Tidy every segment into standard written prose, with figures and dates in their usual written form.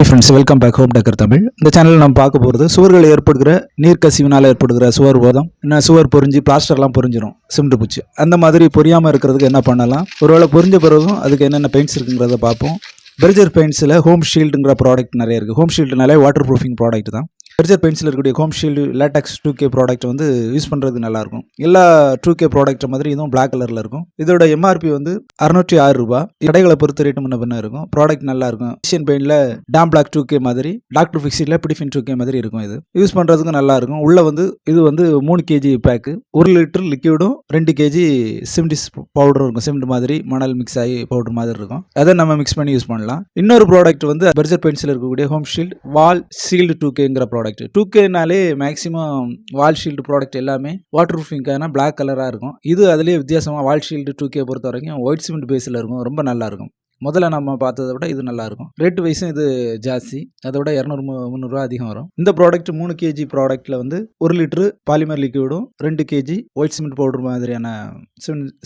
Friends, welcome back home டெக்கர் தமிழ். இந்த சேனலில் நம்ம பார்க்க போகிறது சுவர்கள் ஏற்படுகிற நீர்க்கசிவினால் ஏற்படுகிற சுவர் போதம், இன்னும் சுவர் பொறிஞ்சு பிளாஸ்டர்லாம் பொறிஞ்சிரும், சிமெண்ட் பூச்சி அந்த மாதிரி பொரியாமல் இருக்கிறதுக்கு என்ன பண்ணலாம், ஒருவேளை பொரிஞ்ச பிறகும் அதுக்கு என்னென்ன பெயிண்ட்ஸ் இருக்குங்கிறத பார்ப்போம். பெர்ஜர் பெயிண்ட்ஸில் ஹோம் ஷீல்டுங்கிற ப்ராடக்ட் நிறைய இருக்குது. ஹோம் ஷீல்டுனாலே வாட்டர் ப்ரூஃபிங் ப்ராடக்ட் தான். பெர்ஜர் பெயிண்ட்ஸில் இருக்கக்கூடிய home shield latex 2K product வந்து யூஸ் பண்ணுறது நல்லாயிருக்கும். எல்லா 2K ப்ராடக்ட் மாதிரி இதுவும் பிளாக் கலரில் இருக்கும். இதோட எம்ஆர்பி வந்து 606 ரூபா. கடைகளை பொறுத்த ரேட்டு முன்ன பின்ன இருக்கும். ப்ராடக்ட் நல்லா இருக்கும். ஏஷியன் பெயிண்டில் டாம் பிளாக் 2K மாதிரி, டாக்டர் ஃபிக்ஸில் பிடிஃபின் 2K மாதிரி இருக்கும். இது யூஸ் பண்ணுறதுக்கும் நல்லா இருக்கும். உள்ள வந்து இது வந்து 3 kg பேக்கு, 1 லிட்டர் லிக்யூடும் 2 kg சிமெண்ட் பவுடரும் இருக்கும். சிமெண்ட் மாதிரி மணல் மிக்ஸ் ஆகி பவுடர் மாதிரி இருக்கும். அதை நம்ம மிக்ஸ் பண்ணி யூஸ் பண்ணலாம். இன்னொரு ப்ராடக்ட் வந்து பெர்ஜர் பெயிண்ட்ஸில் இருக்கக்கூடிய ஹோம் ஷீல்டு வால் ஷீல்டு 2Kங்கிற ப்ராடக்ட். 2Kனாலே மேக்ஸிமம் வால் ஷீல்டு ப்ராடக்ட் எல்லாமே வாட்டர் ப்ரூஃபிங்கான பிளாக் கலராக இருக்கும். இது அதுலேயே வித்தியாசமாக வால் ஷீல்டு 2K பொறுத்த வரைக்கும் ஒயிட் சிமெண்ட் பேஸில் இருக்கும். ரொம்ப நல்லா இருக்கும். முதல்ல நம்ம பார்த்ததை விட இது நல்லாயிருக்கும். ரேட்டு வைஸும் இது ஜாஸ்தி, அதை விட 200-300 அதிகம் வரும். இந்த ப்ராடக்ட் 3 kg ப்ராடக்ட்டில் வந்து 1 லிட்டரு பாலிமர் லிக்யூடும் 2 kg ஒயிட் சிமெண்ட் பவுடர் மாதிரியான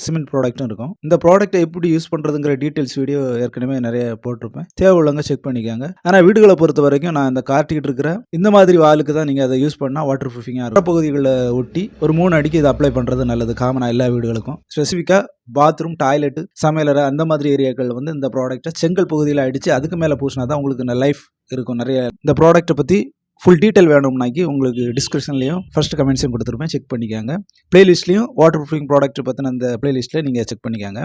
சிமெண்ட் ப்ராடக்ட்டும் இருக்கும். இந்த ப்ராடக்ட்டை எப்படி யூஸ் பண்ணுறதுங்கிற டீட்டெயில்ஸ் வீடியோ ஏற்கனவே நிறைய போட்டிருப்பேன். தேவை உள்ளவங்க செக் பண்ணிக்காங்க. ஆனால் வீடுகளை பொறுத்த வரைக்கும் நான் இந்த காட்டிக்கிட்டு இருக்கிற இந்த மாதிரி வாலுக்கு தான் நீங்கள் அதை யூஸ் பண்ணால் வாட்டர் ப்ரூஃபிங்காக இருக்கும். பகுதிகளில் ஒட்டி ஒரு 3 அடிக்கு இதை அப்ளை பண்ணுறது நல்லது. காமனாக எல்லா வீடுகளுக்கும், ஸ்பெசிஃபிக்காக பாத்ரூம், டாய்லெட்டு, சமையலறை அந்த மாதிரி ஏரியாக்கள் வந்து இந்த ப்ராடக்ட்டை செங்கல் பகுதியில் அடித்து அதுக்கு மேலே பூசினா தான் உங்களுக்கு லைஃப் இருக்கும். நிறைய இந்த ப்ராடக்ட்டை பற்றி ஃபுல் டீட்டெயில் வேணும்னாக்கி உங்களுக்கு டிஸ்கிரிப்ஷன்லையும் ஃபர்ஸ்ட் கமெண்ட்ஸையும் கொடுத்துருப்பேன், செக் பண்ணிக்காங்க. பிளேலிஸ்ட்லையும் வாட்டர் ப்ரூஃபிங் ப்ராடக்ட் பற்றின அந்த பிளேலிஸ்ட்டில் நீங்கள் செக் பண்ணிக்காங்க.